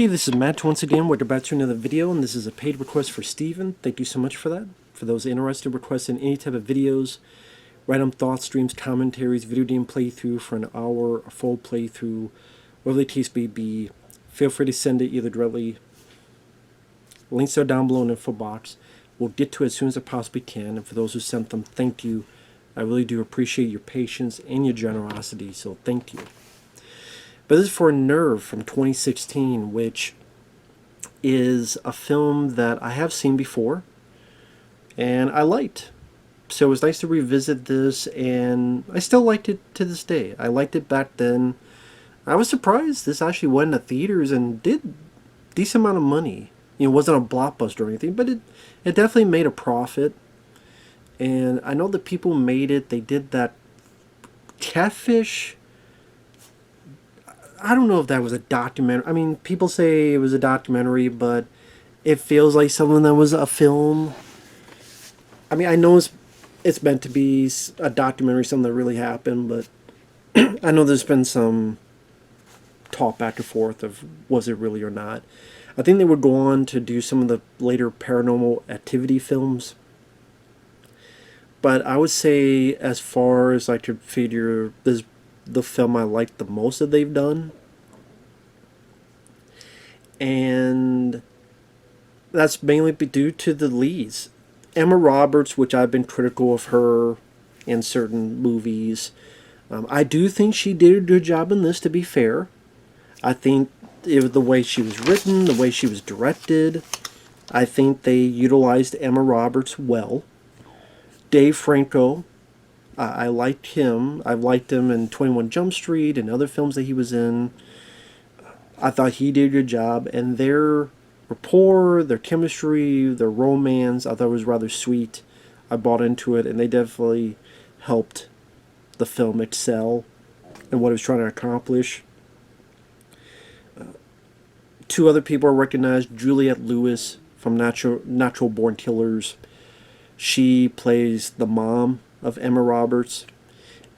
Hey, this is Matt once again. We're about to another video, and this is a paid request for Steven. Thank you so much for that. For those interested, requesting any type of videos, random thoughts, streams, commentaries, video game playthrough for an hour, a full playthrough, whatever the case may be, feel free to send it either directly. Links are down below in the info box. We'll get to it as soon as I possibly can, and for those who sent them, thank you. I really do appreciate your patience and your generosity, so thank you. But this is for Nerve from 2016, which is a film that I have seen before and I liked. So it was nice to revisit this, and I still liked it to this day. I liked it back then. I was surprised this actually went into theaters and did a decent amount of money. It wasn't a blockbuster or anything, but it definitely made a profit. And I know the people made it. They did that Catfish. I don't know if that was a documentary. I mean, people say it was a documentary, but it feels like something that was a film. I mean, I know it's meant to be a documentary, something that really happened, but I know there's been some talk back and forth of was it really or not. I think they would go on to do some of the later Paranormal Activity films. But I would say, as far as I could figure, this the film I like the most that they've done. And that's mainly due to the leads. Emma Roberts, which I've been critical of her in certain movies. I do think she did a good job in this, to be fair. I think it was the way she was written, the way she was directed. I think they utilized Emma Roberts well. Dave Franco, I liked him. I've liked him in 21 Jump Street and other films that he was in. I thought he did a good job. And their rapport, their chemistry, their romance, I thought was rather sweet. I bought into it, and they definitely helped the film excel in what it was trying to accomplish. Two other people are recognized. Juliette Lewis from Natural Born Killers. She plays the mom of Emma Roberts.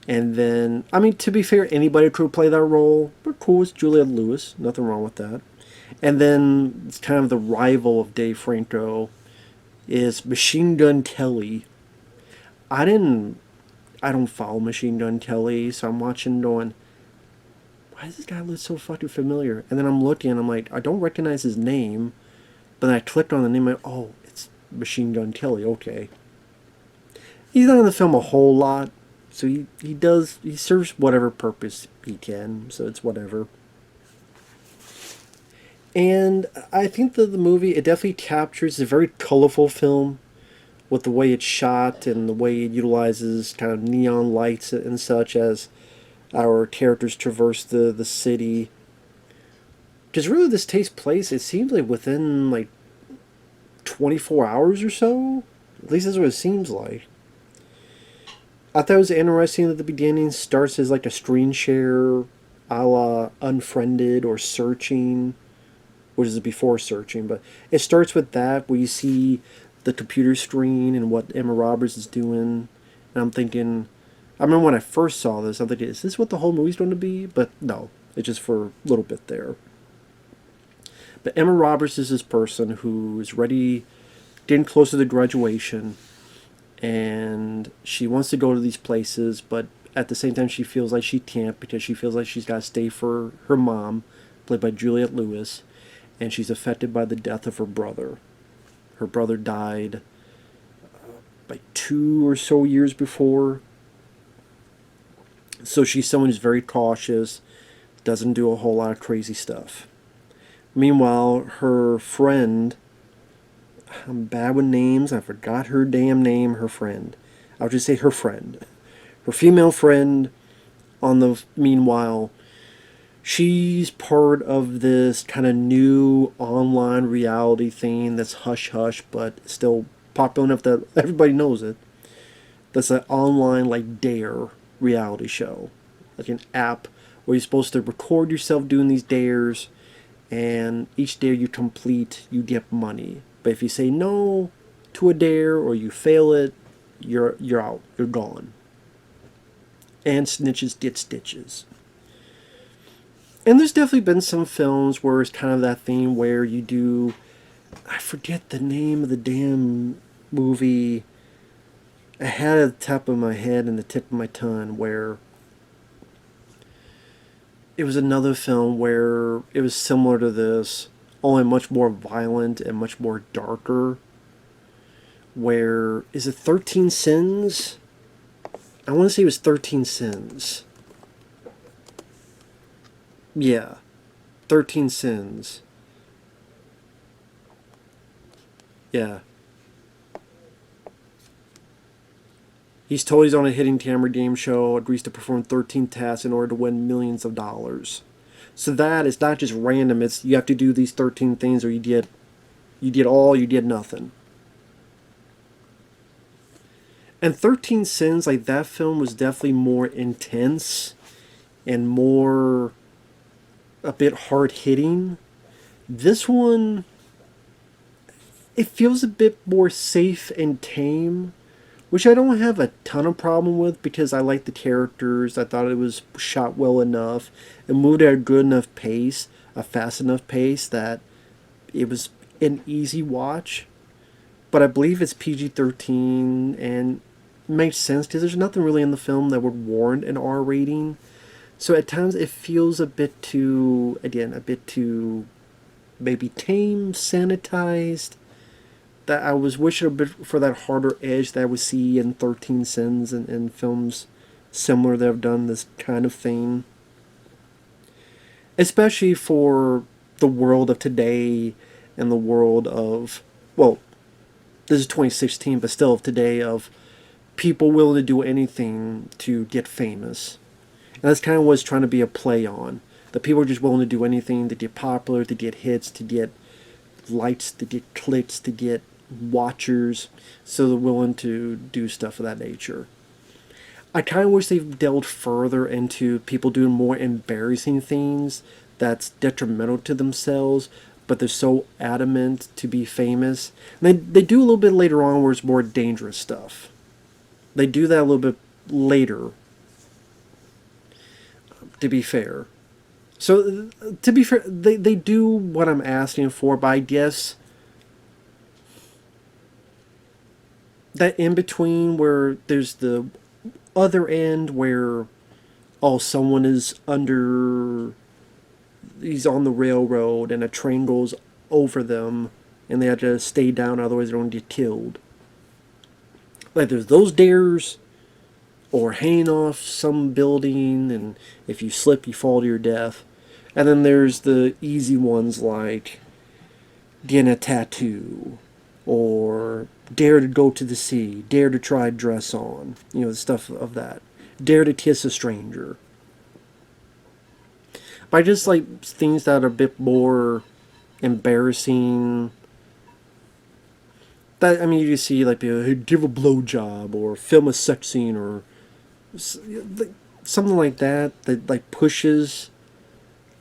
And then, I mean, to be fair, anybody could play that role, but cool, it's Juliette Lewis. Nothing wrong with that. And then, it's kind of the rival of Dave Franco is Machine Gun Kelly. I don't follow Machine Gun Kelly, so I'm watching going, why does this guy look so fucking familiar? And then I'm looking, and I'm like, I don't recognize his name. But then I clicked on the name, and oh, it's Machine Gun Kelly, okay. He's not in the film a whole lot, so he serves whatever purpose he can, so it's whatever. And I think that the movie, it definitely captures a very colorful film with the way it's shot and the way it utilizes kind of neon lights and such as our characters traverse the city. Because really this takes place, it seems like within like 24 hours or so. At least that's what it seems like. I thought it was interesting that the beginning starts as like a screen share a la Unfriended or Searching, which is before Searching, but it starts with that where you see the computer screen and what Emma Roberts is doing. And I'm thinking, I remember when I first saw this, I'm thinking, is this what the whole movie's going to be? But no, it's just for a little bit there. But Emma Roberts is this person who is ready, getting closer to graduation, and she wants to go to these places, but at the same time she feels like she can't because she feels like she's got to stay for her mom, played by Juliette Lewis, and she's affected by the death of her brother. Her brother died like 2 or so years before. So she's someone who's very cautious, doesn't do a whole lot of crazy stuff. Meanwhile, her friend, I'm bad with names, I forgot her damn name, her friend. I'll just say her friend. Her female friend, meanwhile, she's part of this kind of new online reality thing that's hush-hush, but still popular enough that everybody knows it. That's an online, like, dare reality show. Like an app where you're supposed to record yourself doing these dares, and each dare you complete, you get money. But if you say no to a dare or you fail it, you're out. You're gone. And snitches get stitches. And there's definitely been some films where it's kind of that thing where you do. I forget the name of the damn movie. I had it at the top of my head and the tip of my tongue where it was another film where it was similar to this, only much more violent and much more darker. Where is it 13 Sins? I want to say it was 13 Sins. Yeah, 13 Sins. Yeah. He's told he's on a hidden camera game show, agrees to perform 13 tasks in order to win millions of dollars. So that is not just random, it's you have to do these 13 things or you did all, you did nothing. And 13 Sins, like that film was definitely more intense and more a bit hard hitting. This one, it feels a bit more safe and tame, which I don't have a ton of problem with because I like the characters. I thought it was shot well enough. It moved at a good enough pace, a fast enough pace that it was an easy watch. But I believe it's PG-13 and it makes sense because there's nothing really in the film that would warrant an R rating. So at times it feels a bit too, again, a bit too maybe tame, sanitized. That I was wishing a bit for that harder edge that I would see in 13 Sins and films similar that have done this kind of thing. Especially for the world of today and the world of, well, this is 2016, but still of today, of people willing to do anything to get famous. And that's kind of what it's trying to be a play on. That people are just willing to do anything to get popular, to get hits, to get likes, to get clicks, to get watchers, so they're willing to do stuff of that nature. I kind of wish they've delved further into people doing more embarrassing things that's detrimental to themselves, but they're so adamant to be famous. And they do a little bit later on where it's more dangerous stuff. They do that a little bit later, to be fair. So, to be fair, they do what I'm asking for, but I guess that in between where there's the other end where, oh, someone is under, he's on the railroad and a train goes over them and they have to stay down, otherwise they're going to get killed. Like there's those dares, or hanging off some building and if you slip you fall to your death. And then there's the easy ones like getting a tattoo, or dare to go to the sea, dare to try dress on, stuff of that. Dare to kiss a stranger. But I just like things that are a bit more embarrassing. That, I mean, you see like hey, give a blowjob or film a sex scene or something like that like pushes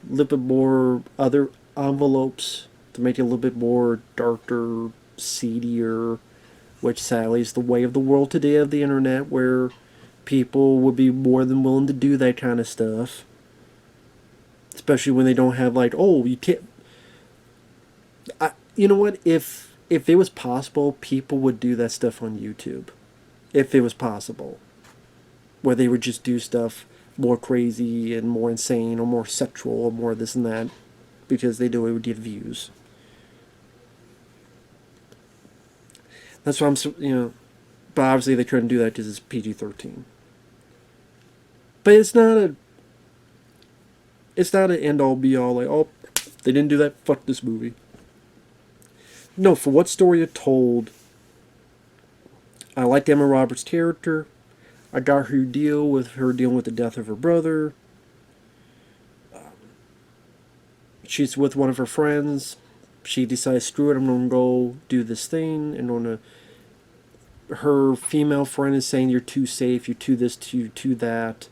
a little bit more other envelopes to make it a little bit more darker, seedier, which sadly is the way of the world today of the internet, where people would be more than willing to do that kind of stuff. Especially when they don't have like, oh, you can't. You know what? If it was possible, people would do that stuff on YouTube. If it was possible, where they would just do stuff more crazy and more insane or more sexual or more this and that because they knew it would get views. That's why but obviously they couldn't do that because it's PG-13. But it's not an end-all be-all like, oh, they didn't do that, fuck this movie. No, for what story it told, I liked Emma Roberts' character. I got her deal with her dealing with the death of her brother. She's with one of her friends. She decides, screw it, I'm going to go do this thing. And her female friend is saying, you're too safe, you're too this, too that.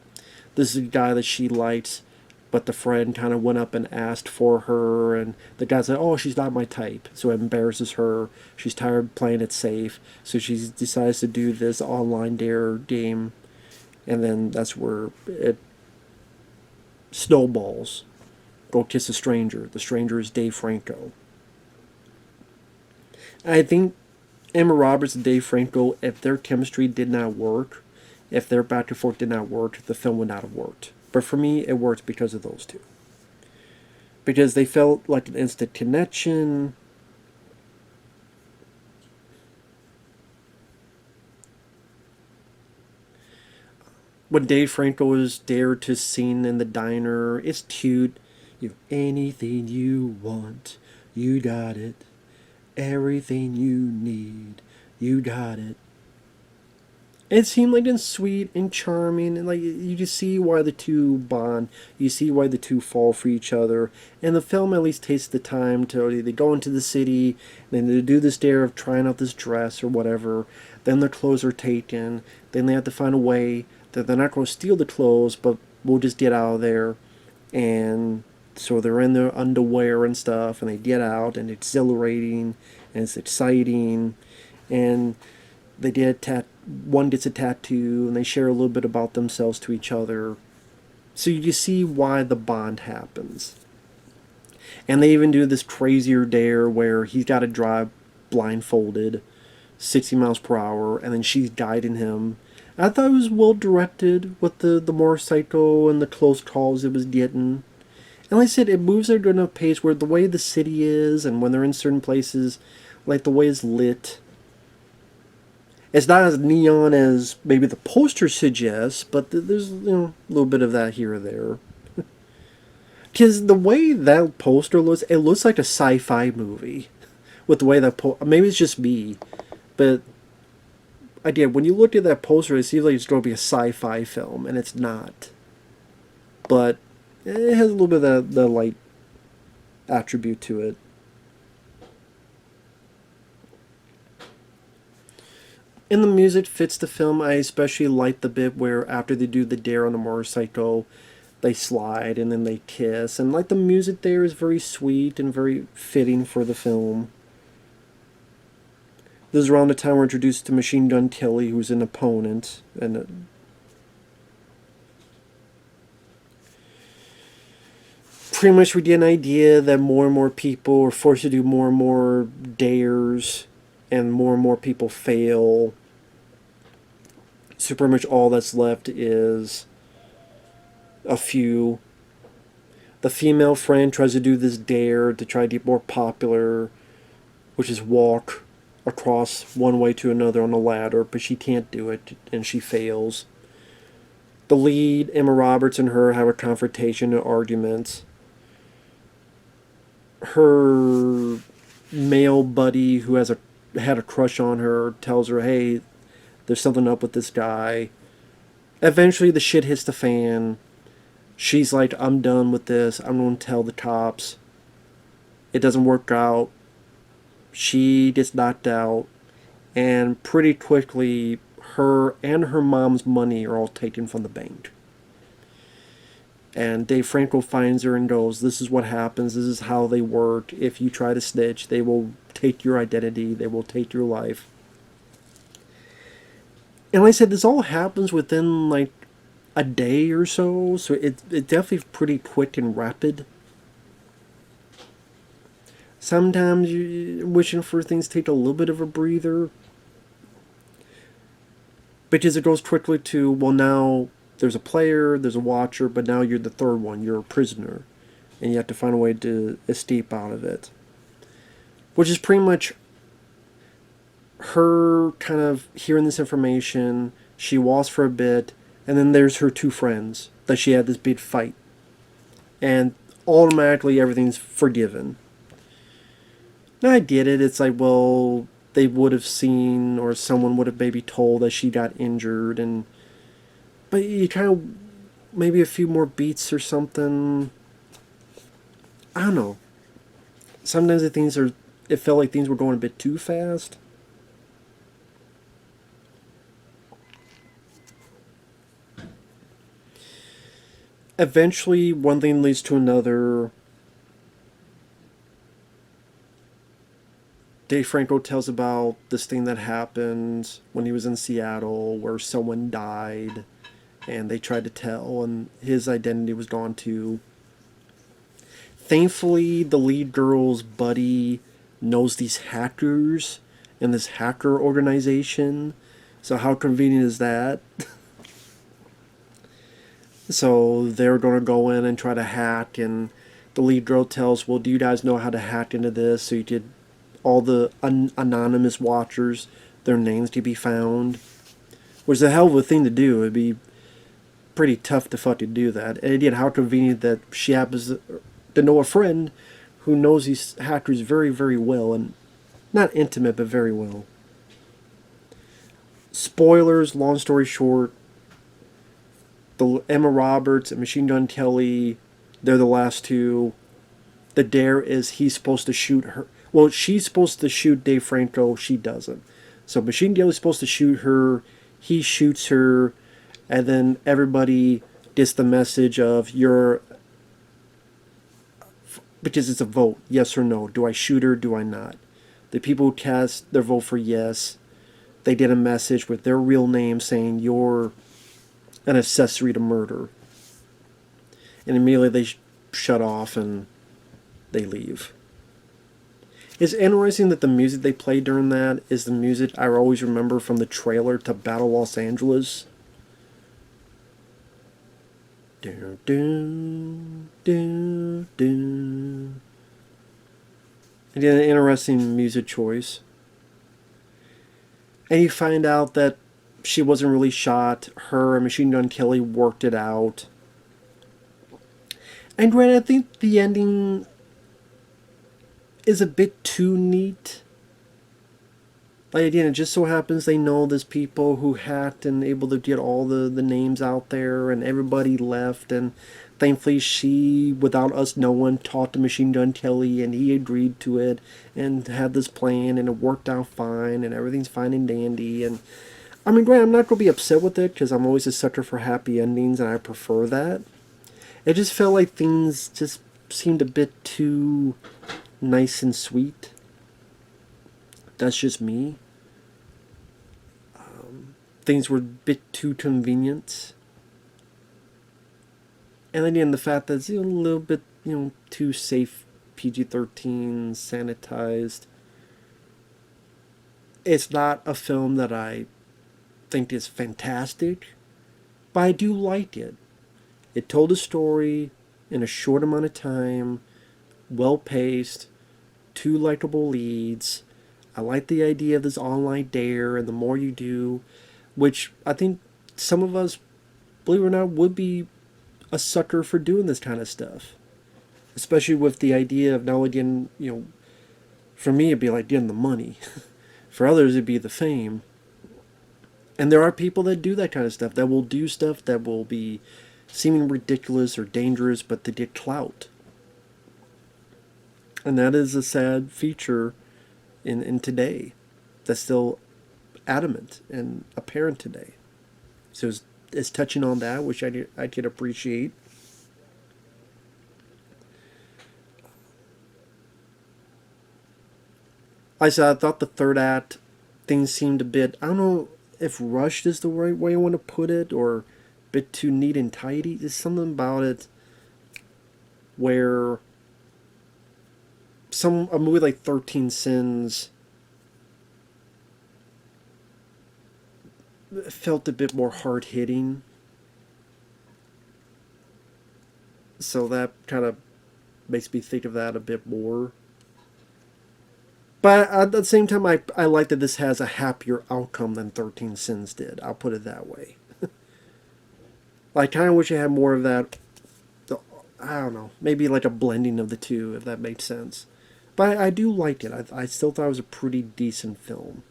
This is a guy that she likes, but the friend kind of went up and asked for her, and the guy said, oh, she's not my type. So it embarrasses her. She's tired of playing it safe, so she decides to do this online dare game, and then that's where it snowballs. Go kiss a stranger. The stranger is Dave Franco. I think Emma Roberts and Dave Franco, if their chemistry did not work, if their back and forth did not work, the film would not have worked. But for me, it worked because of those two. Because they felt like an instant connection. When Dave Franco is there to sing in the diner, it's cute. You anything you want, you got it. Everything you need, you got it. It seemed like it's sweet and charming, and like you just see why the two bond. You see why the two fall for each other, and the film at least takes the time to they go into the city, then they do this dare of trying out this dress or whatever. Then their clothes are taken. Then they have to find a way that they're not going to steal the clothes, but we'll just get out of there, and so they're in their underwear and stuff, and they get out, and it's exhilarating, and it's exciting, and they get one gets a tattoo, and they share a little bit about themselves to each other. So you just see why the bond happens. And they even do this crazier dare where he's got to drive blindfolded, 60 miles per hour, and then she's guiding him. I thought it was well directed with the motorcycle and the close calls it was getting. And like I said, it moves at a pace where the way the city is, and when they're in certain places, like the way it's lit, it's not as neon as maybe the poster suggests, but there's a little bit of that here or there. Because the way that poster looks, it looks like a sci-fi movie. With the way that maybe it's just me, but again, when you look at that poster, it seems like it's going to be a sci-fi film, and it's not. But it has a little bit of the light attribute to it. And the music fits the film. I especially like the bit where after they do the dare on the motorcycle, they slide and then they kiss. And like the music there is very sweet and very fitting for the film. This is around the time we're introduced to Machine Gun Kelly, who's an opponent. And pretty much we get an idea that more and more people are forced to do more and more dares, and more people fail. So pretty much all that's left is a few. The female friend tries to do this dare to try to get more popular, which is walk across one way to another on a ladder, but she can't do it, and she fails. The lead, Emma Roberts, and her have a confrontation and argument. Her male buddy, who had a crush on her, tells her, hey, there's something up with this guy. Eventually the shit hits the fan. She's like, I'm done with this. I'm going to tell the cops. It doesn't work out. She gets knocked out. And pretty quickly, her and her mom's money are all taken from the bank. And Dave Franco finds her and goes, this is what happens. This is how they work. If you try to snitch, they will take your identity. They will take your life. And like I said, this all happens within like a day or so. So it's definitely pretty quick and rapid. Sometimes you're wishing for things to take a little bit of a breather. Because it goes quickly to, well, now there's a player, there's a watcher, but now you're the third one. You're a prisoner. And you have to find a way to escape out of it. Which is pretty much her kind of hearing this information. She walks for a bit, and then there's her two friends that she had this big fight. And automatically everything's forgiven. Now I get it. It's like, well, they would have seen, or someone would have maybe told that she got injured, but you kind of, maybe a few more beats or something. I don't know. Sometimes it felt like things were going a bit too fast. Eventually, one thing leads to another. Dave Franco tells about this thing that happened when he was in Seattle where someone died and they tried to tell and his identity was gone too. Thankfully, the lead girl's buddy knows these hackers in this hacker organization. So how convenient is that? So they're going to go in and try to hack, and the lead girl tells, well, do you guys know how to hack into this? So you did all the anonymous watchers, their names to be found. Which is a hell of a thing to do. It'd be pretty tough to fucking do that. And again, how convenient that she happens to know a friend who knows these hackers very, very well. And not intimate, but very well. Spoilers, long story short, the Emma Roberts and Machine Gun Kelly, they're the last two. The dare is he's supposed to shoot her. Well, she's supposed to shoot Dave Franco. She doesn't. So Machine Gun Kelly's supposed to shoot her. He shoots her. And then everybody gets the message of you're... Because it's a vote. Yes or no. Do I shoot her? Do I not? The people who cast their vote for yes, they get a message with their real name saying you're an accessory to murder. And immediately they shut off and they leave. It's interesting that the music they play during that is the music I always remember from the trailer to Battle Los Angeles. Do, do, do, do. Again, an interesting music choice. And you find out that she wasn't really shot. Her and Machine Gun Kelly worked it out. And granted, I think the ending is a bit too neat. Like, again, it just so happens they know there's people who hacked and able to get all the names out there, and everybody left, and thankfully she, without us knowing, talked to Machine Gun Kelly, and he agreed to it, and had this plan, and it worked out fine, and everything's fine and dandy, and I mean, granted, I'm not going to be upset with it, because I'm always a sucker for happy endings, and I prefer that. It just felt like things just seemed a bit too nice and sweet. That's just me. Things were a bit too convenient. And again, the fact that it's a little bit, too safe, PG-13, sanitized. It's not a film that I think is fantastic, but I do like it. It told a story in a short amount of time, well paced, two likable leads. I like the idea of this online dare, and the more you do, which I think some of us, believe it or not, would be a sucker for doing this kind of stuff. Especially with the idea of now again, for me it'd be like getting the money. For others it'd be the fame. And there are people that do that kind of stuff, that will do stuff that will be seeming ridiculous or dangerous, but to get clout. And that is a sad feature in today that's still adamant and apparent today. So it's touching on that, which I could appreciate. I thought the third act, things seemed a bit, I don't know if rushed is the right way I want to put it, or a bit too neat and tidy. There's something about it where a movie like 13 Sins felt a bit more hard-hitting. So that kind of makes me think of that a bit more. But at the same time, I like that this has a happier outcome than 13 Sins did. I'll put it that way. I kind of wish I had more of that. I don't know. Maybe like a blending of the two, if that makes sense. But I do like it. I still thought it was a pretty decent film.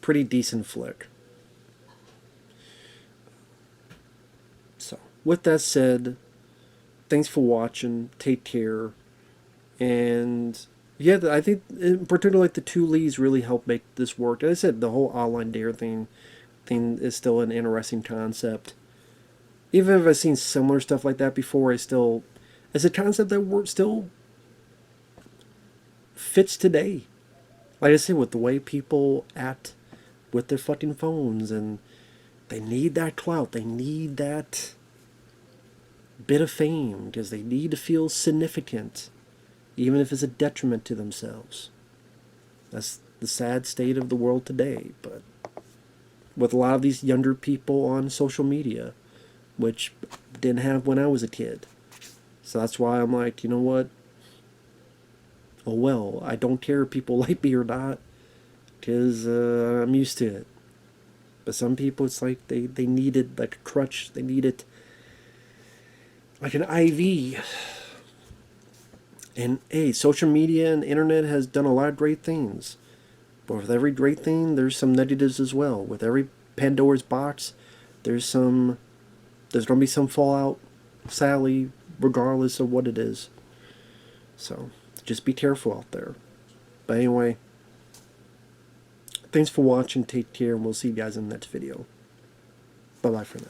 Pretty decent flick. So, with that said, thanks for watching. Take care. And yeah, I think in particular, like the two leads really helped make this work. As I said, the whole online dare thing is still an interesting concept. Even if I've seen similar stuff like that before, it's a concept that still fits today. Like I said, with the way people act with their fucking phones, and they need that clout, they need that bit of fame, because they need to feel significant, even if it's a detriment to themselves. That's the sad state of the world today, but with a lot of these younger people on social media, which didn't have when I was a kid. So that's why I'm like, you know what? Oh well, I don't care if people like me or not, because I'm used to it. But some people, it's like they need it like a crutch. They need it like an IV. And hey, social media and internet has done a lot of great things. But with every great thing, there's some negatives as well. With every Pandora's box, there's going to be some fallout, sadly, regardless of what it is. So, just be careful out there. But anyway, thanks for watching, take care, and we'll see you guys in the next video. Bye-bye for now.